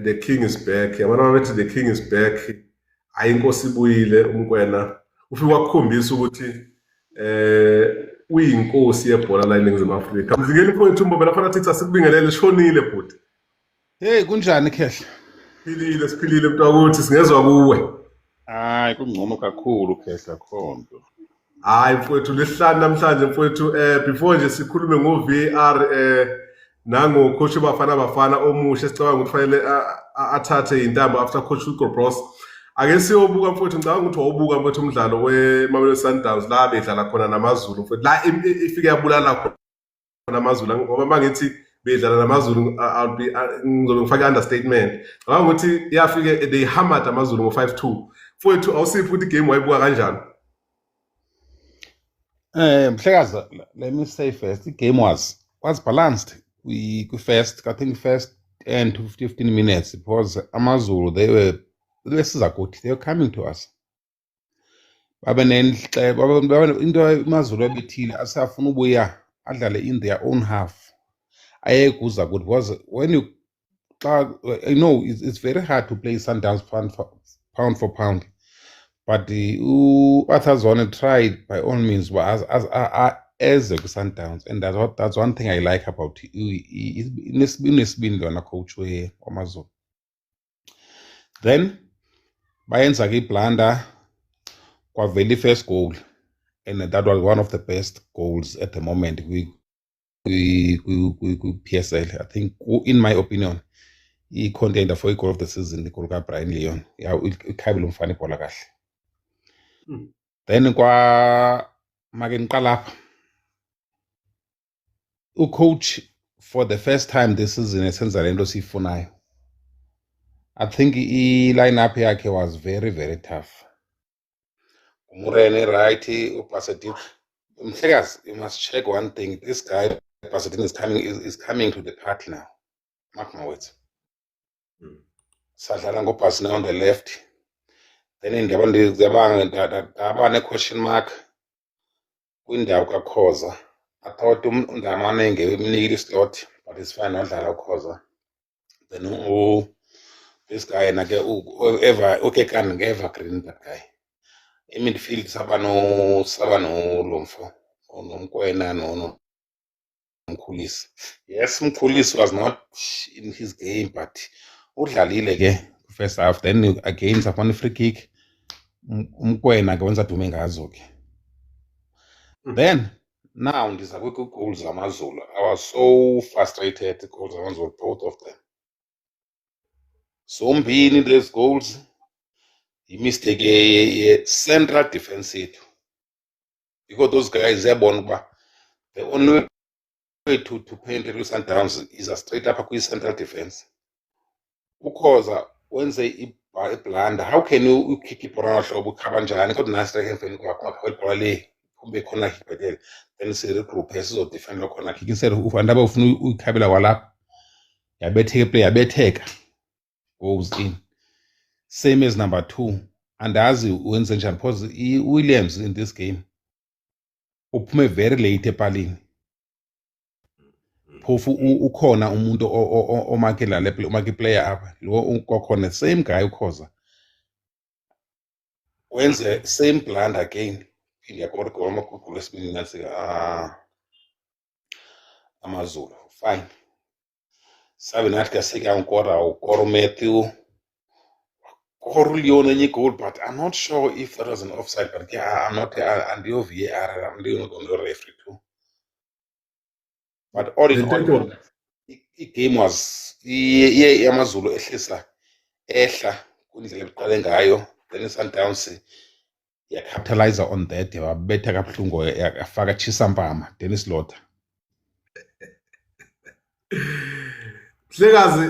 the king is back. Yabona bathi the king is back. Ayinkosi ibuyile umkwena. Ufike wakukhombisa ukuthi uyinkosi yebhola la eNingizimu Afrika. Mvikeli mfowethu Mbombela Fanatics asikubingelele shonile bhuti. Hey kunjani Khehla? Siphilile mntu wakuthi singezwa kuwe. Hayi kungcono kakhulu Khehla khonto. Hayi mfowethu lesihlanu namhlanje mfowethu before nje sikhulume ngo-VAR nango coach Bafana omusha sicabanga ukuthi fanele athathe intambo after coach Hugo Broos. Ake siyobuka mfowethu ngicabanga ukuthi wawubuka mfowethu umdlalo weMamelodi Sundowns la bedlala khona namaZulu mfowethu la ifike yabulala khona amaZulu ngoba mangithi bedlala namaZulu ngizobe ngifaka understatement. Ngicabanga ukuthi yafike they hammered amaZulu ngo-5-2. Mfowethu awusiphi ukuthi igame wayibuka kanjani? Mhlekazi, let me say first, the game was balanced. We first 10 to 15 minutes because AmaZulu they were coming to us. Into AmaZulu ebithile asafuna ubuya adlale in their own half. Ayekuza good because when you know it's very hard to play Sundowns pound for pound. But others want to try by all means as the Sundowns, and that's one thing I like about it's been on a coach way Amazon. Then bayenza ke blunder kwa very first goal, and that was one of the best goals at the moment. We PSL, I think, in my opinion, he contender for a goal of the season. The goal Brian Leon, yeah, ukhabile umfana ibhola kahle. Then kwa makenqalapha coach for the first time this season esenza lento sifunayo. I think i-lineup yakhe was very very tough. Umurene right, Pasadena. Mhlekazi, you must check one thing. This guy Pasadena is coming to the party now. Mark my words. Sadlala ngoPasadena on the left. Then in the question mark kwindawo kaKhoza. I thought undamane ngemnika slot, but it's fine odlala uKhoza. Then this guy evergreen that guy. In midfield sabano Lomfo Nomkwena no Mkhulisi. Yes, Mkhulisi was not in his game, but udlalile ke first half. Then again upon free kick Mkwena kwenza dume ngazo ke. Then now ndiza goals zamaZulu. I was so frustrated the goals zamaZulu, both of them. So mbini these goals mistake a central defense yethu, because those guys yabona the only way to penetrate Sundowns is a straight up central defense. Ukhoza wenze iblunder, how can you kick ibhola hlobo ukhaba njani kodwa nasi emveni kwakho ibhola le kumbe khona hibhedele then siregroup sizodefend lo khona kick instead ufanda ufuna ukhabela walapha yabetheka play yabetheka goes in. Same as number 2. Andazi wenze njani because Williams in this game uphume very late epalini. Phofu ukhona umuntu omakela le player apha lo ukhona same guy ukhoza wenze same blunder again. Ngiyakora goma kukhulu esibini ngathi AmaZulu fine. Sabe nathi kasika unkora ukoro Matthew Leon any goal, but I'm not sure if that was an offside. But yeah, I'm not under VAR. I'm doing on the referee too. But all in all, the game was AmaZulu ehla kundlela eqale ngayo. Then Sundowns capitalize on that. Wabetha kabuhlungu yafaka Chisampama Dennis Lotha. Mhlekazi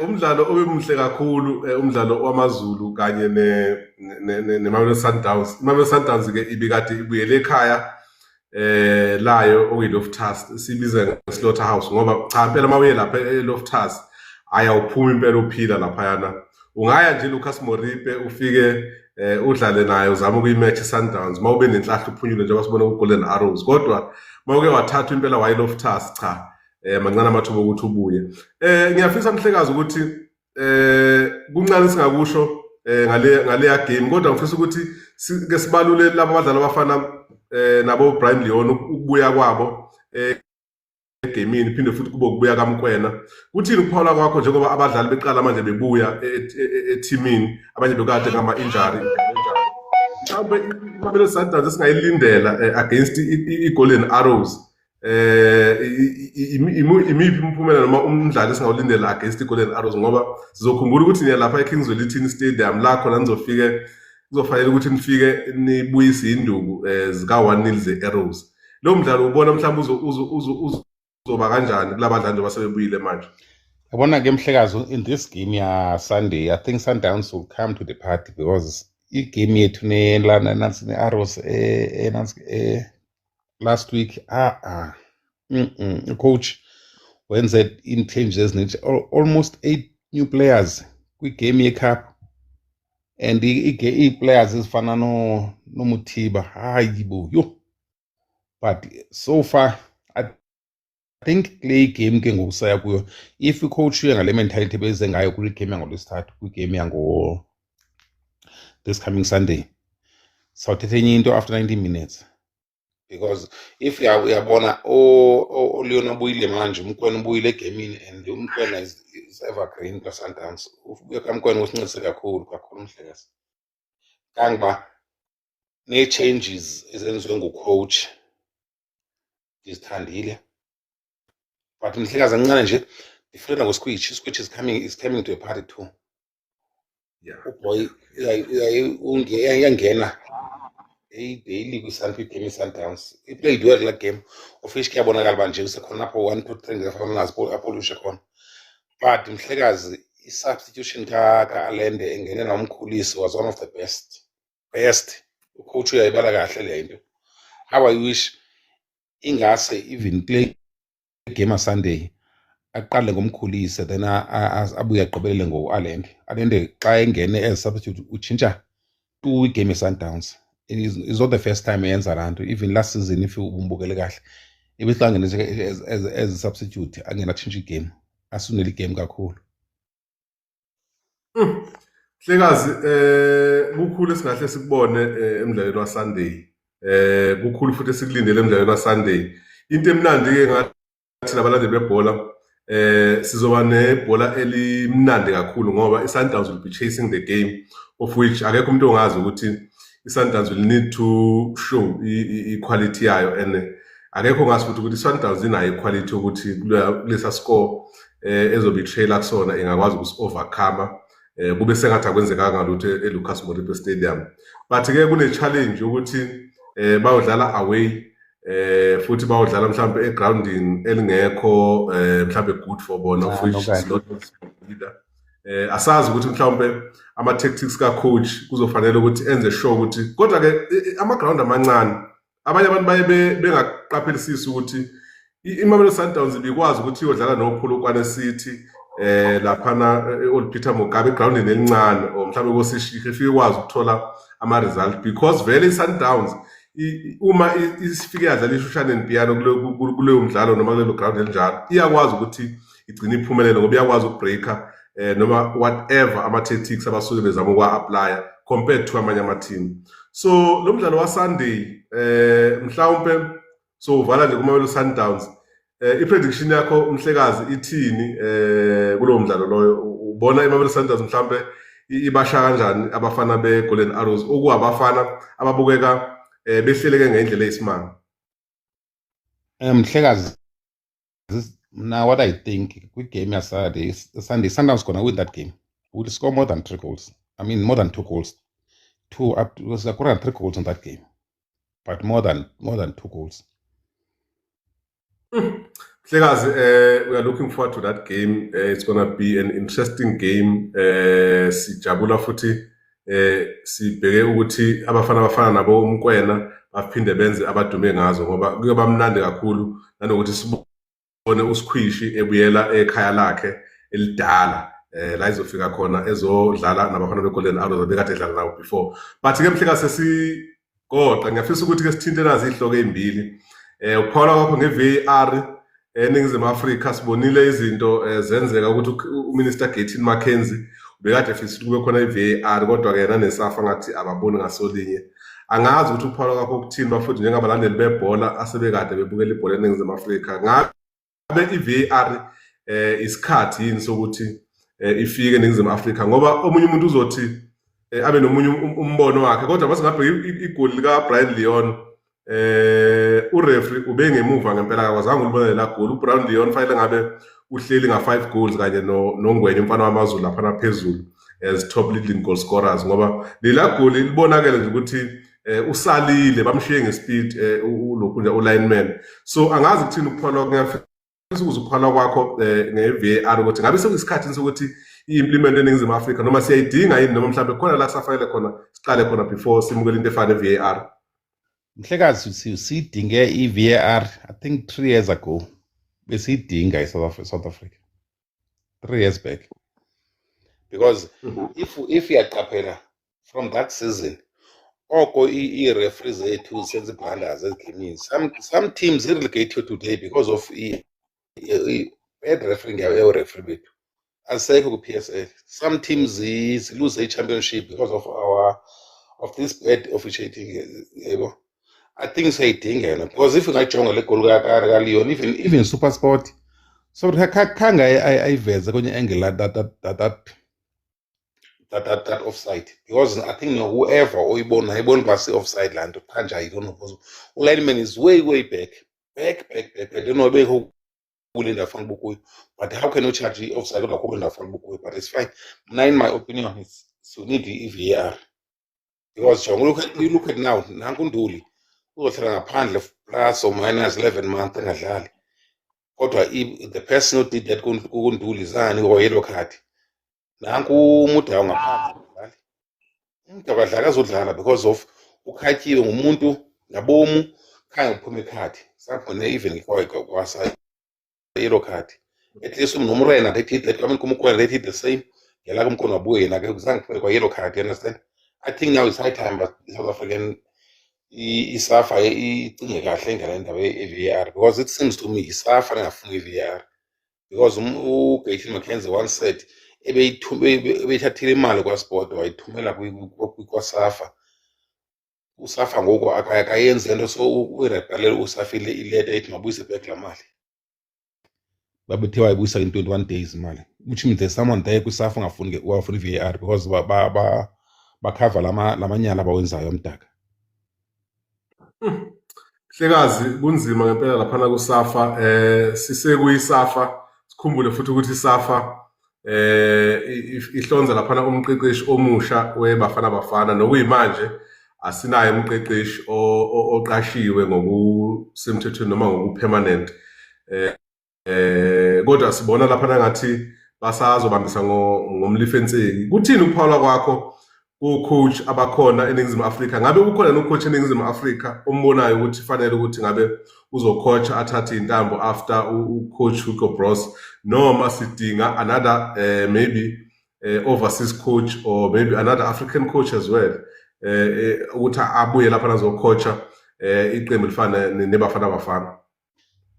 umdlalo obemuhle kakhulu umdlalo wamaZulu kanye neMamelodi Sundowns. iMamelodi Sundowns ke ibikade ibuyele ekhaya layo okuyiLoftus sibiza ngeSlaughterhouse ngoba cha impela mawuye lapha eLoftus ayawuphuma impela uphila lapha yana. Ungaya nje Lucas Moripe ufike udlale naye uzama ukuyimatch Sundowns mawube nenhlahla uphunyule njengoba sibona uGolden Arrows, kodwa mawuke wathatha impela wayeLoftus cha mancane amathuba ukuthi ubuye. Ngiyafisa Mhlekazi ukuthi kuncane singakusho ngale ya game, kodwa ngifisa ukuthi ke sibalule laba badlali abafana nabo Brian Leon ukubuya kwabo egamini, phinde futhi kube ukubuya kaMkwena. Kuthini ukuphawula kwakho njengoba abadlali beqala manje bebuya eteamini, abanye bekade ngama injury? Mhlawumbe iMamelodi Sundowns esingayilindela against iGolden Arrows, imiphi imiphumela noma umdlalo esingawulindela against iGolden Arrows, ngoba sizokhumbula ukuthi niya lapha eKingswell Ithini Stadium la khona kuzofanele ukuthi nifike nibuyise induku zika-1-0 ze-Arrows. Lo mdlalo ubona mhlawumbe uzoba kanjani kulabadlali basebebuyile manje? Yabona ke Mhlekazi, in this game ya Sunday, I think Sundowns will come to the party because igame yethu ne-Arrows last week coach wenze in-changes eziningi, almost 8 new players kwigame ye-cup, and i-players ezifana noMuthiba hayibo yo, but so far I think play game ke ngokusaya kuyo, if i-coach ngale mentality beze ngayo kule game yangoLwesithathu, kwigame yango this coming Sunday, sawuthetha enye into after 90 minutes, because if uyabona Leon ubuyile manje, uMkwena ubuyile egamini, and uMkwena is evergreen kaSundowns. Ubuye kaMkwena usincedise kakhulu Mhlekazi. Kangiba ne-changes ezenziwe ngucoach ndizithandile, but Mhlekazi kancane nje ndifuna ngoSquitch. iSquitch is coming to a party too. Yeah. Uboy uyangena daily kwi-Sunday game iSundowns. I-played well la game, of which kuyabonakala manje usekhona lapho 1 2 3 ngefana apolusha khona, but Mhlekazi i-substitution ka-Alende engene nomkhulisi was one of the best. Ucoach uyayibala kahle le nto. How I wish ingase even play game Sunday aqale ngomkhulisi then abuye aqobelele ngo-Alende xa engene as substitute utshintsha tu igame eSundowns. It's not the first time eyenza laa nto. Even last season if umbukele kahle ebehlangene as a substitute angena atshintsha igame, asunele igame kakhulu. Mhlekazi, kukhulu esingahle sikubone emdlalweni waSunday, kukhulu futhi esikulindele emdlalweni waSunday. Into emnandi-ke ngathi labalandeli bebhola, sizoba nebhola elimnandi kakhulu ngoba iSundowns will be chasing the game, of which akekho umuntu ongazi ukuthi iSundowns will need to show i-quality yayo, and akekho ongazi futhi ukuthi iSundowns inayo i-quality yokuthi kulesa score ezobe i-trailer kusona ingakwazi ukusi-overcome, kube sengathi akwenzekanga lutho eLucas Moripe Stadium. But-ke kune-challenge yokuthi bayodlala away, futhi bayodlala mhlawumbe egroundini elingekho mhlawumbe good for bona, of which is not either. Asazi ukuthi mhlawumbe ama-tactics ka-coach kuzofanele ukuthi enze sure ukuthi, kodwa-ke ama-ground amancane abanye abantu baye bengaqaphelisisi ukuthi iMamelodi Sundowns ibikwazi ukuthi iyodlala noPolokwane City laphana e-Old Peter Mugabe egroundini elincane, or mhlawumbe koSishihe ifike ikwazi ukuthola ama-result, because vele iSundowns uma isifike yadlala iShushaneni Piano kuleyo mdlalo noma kulelo ground elinjalo, iyakwazi ukuthi igcine iphumelele ngoba iyakwazi ukubreaka noma whatever ama-tactics abasuke bezama ukwa-applya compared to amanye ama-team. So lo mdlalo waSunday mhlawumbe so uvala nje kuMamelodi Sundowns, i-prediction yakho Mhlekazi ithini kulowo mdlalo loyo? Ubona iMamelodi Sundowns mhlawumbe ibasha kanjani abafana beGolden Arrows, okuwabafana ababukeka behleleke ngendlela eyisimanga? Mhlekazi, now what I think with game yesterday, Sunday, Sundowns gonna win that game. We'll score more than 3 goals. I mean more than 2 goals. 2 up to 3 goals in that game, but more than 2 goals. Mhlekazi, we are looking forward to that game. It's gonna be an interesting game. Sijabula futhi sibheke ukuthi abafana nabo uMkwena baphinde benze abadume ngazo, ngoba kuyoba mnandi kakhulu nanokuthi sibone uSkhwishi ebuyela ekhaya lakhe elidala, la izofika khona ezodlala nabafana beGolden Arrows abekade edlala nawo before. But-ke Mhlekazi, sesigoqa ngiyafisa ukuthi-ke sithinte nazo ihloko ezimbili, ukuphawula kwakho nge-VAR eNingizimu Afrika sibonile izinto zenzeka ukuthi uMinister Gaten McKenzie ubekade efisa ukuthi kube khona i-VAR kodwa-ke yena neSAFA ngathi ababoni ngasolinye. Angazi ukuthi ukuphawula kwakho ukuthini bafuthi njengabalandeli bebhola asebekade bebukela ibhola eNingizimu Afrika. Ngabe i-VAR isikhathi yini sokuthi ifike eNingizimu Afrika ngoba omunye umuntu uzothi abe nomunye umbono wakhe kodwa base ngabheka igoli lika Brian Leon ureferee ubengemuva ngempela akwazanga ulibona la goli. uBrian Leon fanele ngabe uhleli nga5 goals kanye noNgwenya umfana wamaZulu lapha phezulu as top leading goal scorers ngoba lela goli libonakala nje ukuthi usalile bamshiye ngespeed ulokhu nje ulineman. So angazi ukuthini ukuphawula ngiyafisa ukuzuphala kwakho nge-VAR ukuthi ngabe sekuyisikhathi sokuthi i-implement eNingizimu Afrika noma siyayidinga yini noma mhlawumbe khona la kusafanele khona siqale khona before simukele into efana ne-VAR. Mhlekazi siyidinge i-VAR I think 3 years ago besiyidinga South Africa 3 years back because if iyaqaphela from that season oko i-referees ethu senze blunders ezigimini. Some teams relegated today because of bad refereeing referee bethu asekho ku-PSL. Some teams lose a championship because of this bad officiating yebo. I think siyayidinga yona because if ungayijonga le goal ka-Leon even SuperSport so khange ayiveze kwenye angle that offside because I think whoever oyibona basi offside la nto kanje I don't know because lineman is way back. I don't know bekho kulinda fana bukuyo but how can you charge offside kodwa kulinda fana bukuyo but it's fine. In my opinion it's so need i-VAR because you look at now nanku uNduli uzohlala ngaphandle plus or minus 11 months engadlali kodwa the person who did that kuNduli zani or yellow card nanku umuntu ngaphandle ngidlali umuntu akadlala azodlala because of ukhatyiwe ngumuntu ngabomu khaya uphuma ikhadi sakhona even kwasa yellow card at least nomrena they did that kumkhona they did the same yala kumkhona wabuye yena ke kuzange kuphele kwa yellow card. You understand? I think now it's high time but South African iSAFA icinge kahle ngale ndaba ye-VAR because it seems to me iSAFA engafuni i-VAR because uGaten McKenzie once said ebeyithathile imali kwaSport wayithumela kwaSAFA. uSAFA ngoku akayenzi lento so uyirebhalela uSAFA ileta ethi mabuyise back la mali babethe wayibuyisa in 21 days imali which means there's someone there kwiSAFA ungafuni i-VAR because bakhava lamanyala bawenzayo mdaka. Hlekazi kunzima ngempela laphana kuSAFA sisekuyiSAFA sikhumbule futhi ukuthi iSAFA ihlonza laphana umqeqeshi omusha weBafana Bafana nokuyimanje asinaye umqeqeshi oqashiwe ngokusemthethweni noma ngokupermanent kodwa sibona laphana ngathi basazobambisa ngomlifenseki. Kuthini ukuphawula kwakho ku-coach abakhona eNingizimu Afrika ngabe ukhona no-coach eNingizimu Afrika ombonayo ukuthi fanele ukuthi ngabe uzocoacha athathe intambo after u-coach Hugo Broos noma sidinga another maybe overseas coach or maybe another African coach as well ukuthi abuye lapha azocoacha iqembu lifana neBafana Bafana?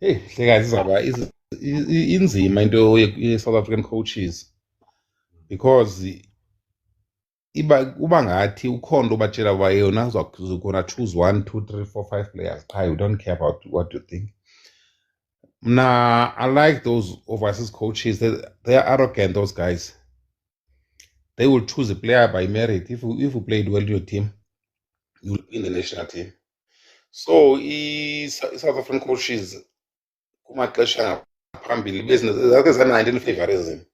Hey hlekazi izaba inzima into ye-South African coaches because uba ngathi ukhona ubatshela uba yona uzokona choose 1 2 3 4 5 players qha you don't care about what you think. Mna I like those overseas coaches. They are arrogant, those guys. They will choose a player by merit. If you played well in your team, you will be in the national team. So South African coaches kumaxesha phambili business zakhe za-19 favorism.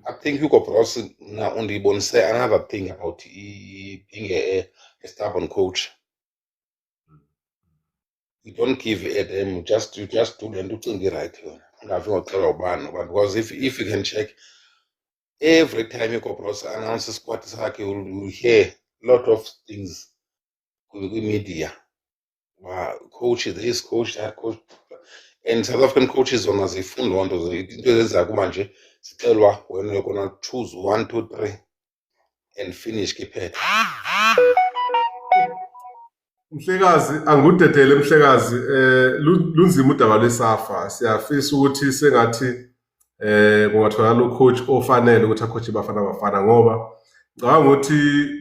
I think Hugo Broos now only say another thing about being a stubborn coach. You don't give them just do them to think right. Because if you can check every time Hugo Broos announces squad sakhe, you will hear a lot of things with the media. Wow, coach this, coach that, coach. And South African coaches on as a full one to the when you're gonna choose 1 2 3 and finish keep it. Mhlekazi angudedele mhlekazi lunzima udaba lwesafa siyafisa ukuthi sengathi kungatholakala ucoach ofanele ukuthi acoach Bafana Bafana ngoba ngicabanga ukuthi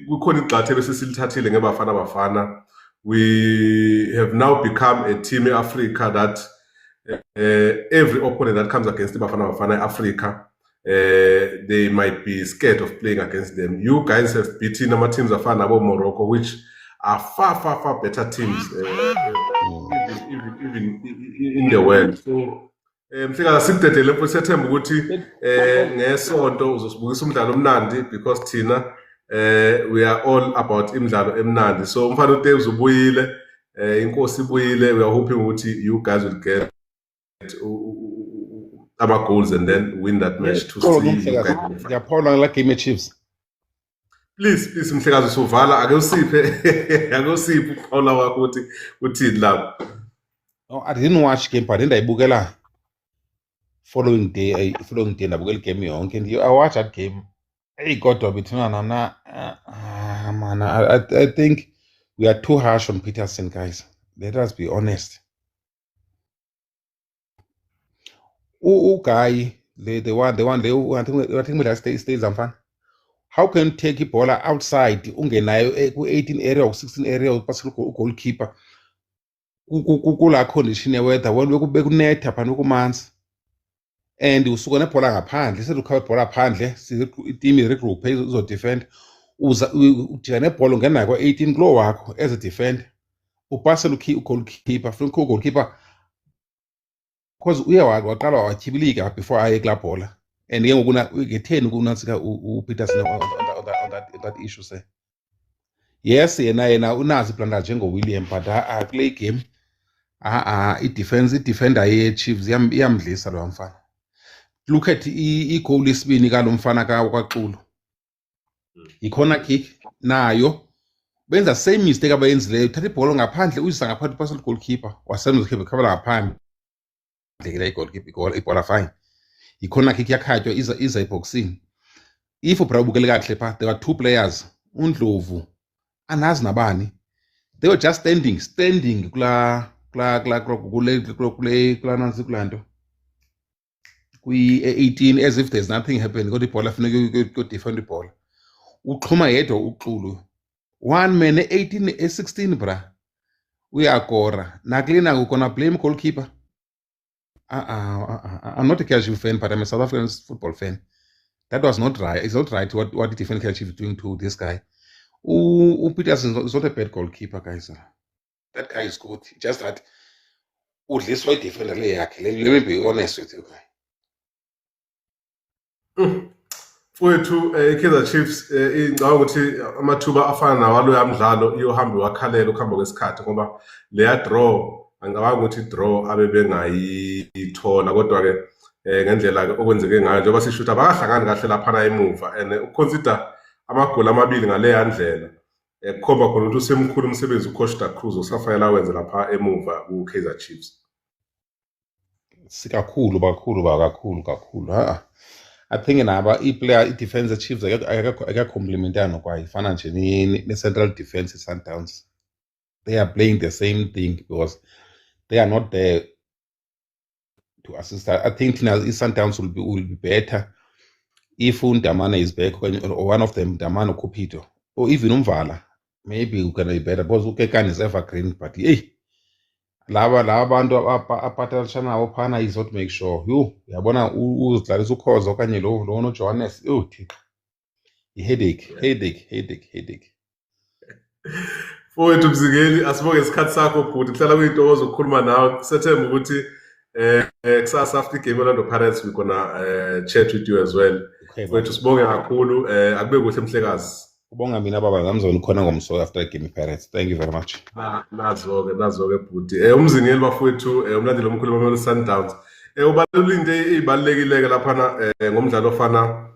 kukhona igxathe bese silithathile ngeBafana Bafana. We have now become a team in Africa that every opponent that comes against Bafana Bafana Africa they might be scared of playing against them. You guys have beaten our teams afana nabo Morocco, which are far better teams even in the world. So mhlekazi sikudedele mfo siyathemba ukuthi ngesonto uzosibukisa umdlalo omnandi because thina we are all about imidlalo emnandi. So mfana uDave ubuyile, inkosi ibuyile. We are hoping ukuthi you guys will get our goals and then win that match to see you guys. Ngiyaphola la game Chiefs. Please mhlekazi usuvala ake usiphe uqola wakho ukuthi uthini lapho. No, I didn't watch game but ndayibukela following day ndabukela game yonke and I watched that game. Hey kodwa bethuna man, I think we are too harsh on Peterson, guys. Let us be honest. Guy, the one I think we stays Zamfana. How can you take Ebola outside ungenayo ku 18 area or 16 area upasa goalkeeper kula condition ye weather when bekunetha phana kumanzi and usuka nebhola ngaphandle sedukhaya ibhola phandle team regroup izo defend ujika nebhola ungena kwa 18 kulo wakho as a defend upasa goalkeeper from goalkeeper because waqala wachibilika before aye kula bhola and ke ngokuna nge10 kunansika uPeterson on that issue say yes yena unazi planda njengo William but I play game i-defender ye Chiefs iyamdlisa lo mfana. Look at i-goal isibini ka lo mfana kwaXulu i-corner kick nayo benza same mistake abayenzileyo, uthatha ibhola ngaphandle uyisa ngaphandle pass goalkeeper wasenza ikhabela ngaphandle ngeke goalkeeper ibhola fine. I-corner kick yakhatywa iza eboxini. If ubukele kahle pha there were two players uNdlovu anazi nabani, they were just standing kula nansi kulanto kwi-18 as if there's nothing happening kodwa ibhola funeka defend ibhola uxhuma yedwa uXulu one man 18 16 bra uyakora nakulena ukona blame goalkeeper. I'm not a casual fan but I'm a South African football fan. That was not right. It's not right what the defense Chief is doing to this guy. Peterson is not a bad goalkeeper, guys. That guy is good. Just that udliswa idefender le yakhe. Let me be honest with you, guy. Fowethu iKaizer Chiefs ingicabanga ukuthi amathuba afana nawalo yamdlalo iyohamba wakhalela ukuhamba kwesikhathi ngoba leya draw angicabanga ukuthi draw abe bengayithola kodwa ke ngendlela okwenzeke ngayo njengoba sishuta bakahlangani kahle lapha emuva and uconsider amagoli amabili ngale yandlela kukhomba khona ukuthi usemkhulu umsebenzi uCoach Da Cruz osafanele awenze lapha emuva kuKaizer Chiefs. Sikakhulu kakhulu. I think naba i-player i-defense Chiefs akacomplementana kwa ifana nje ne-central defense Sundowns. They are playing the same thing because they are not there to assist. I think Sundowns will be better if Ndamane is back or one of them, Ndamane or Kupito, or even Umvala. Maybe we can be better because Ukekani is evergreen, but hey, laba bantu apatalishana ophana is not make sure you yabona uzidlalisa ukhoza okanye lo no Johannes headache. Fowethu Mzingeli asibonge isikhathi sakho bhuti kuhlala kuyintokozo ukukhuluma nawe. Sethemba ukuthi kusasa after game Orlando Pirates we gonna chat with you as well. Fowethu sibonge kakhulu akube kuhle mhlekazi. Ubonga mina baba ngamzona khona ngomso after game Pirates. Thank you very much. Nazo-ke bhuti. Umzingeli bafowethu umlandeli omkhulu wamamelodi Sundowns. Ubalulekile izibalulekile lapha ngomdlalo ofana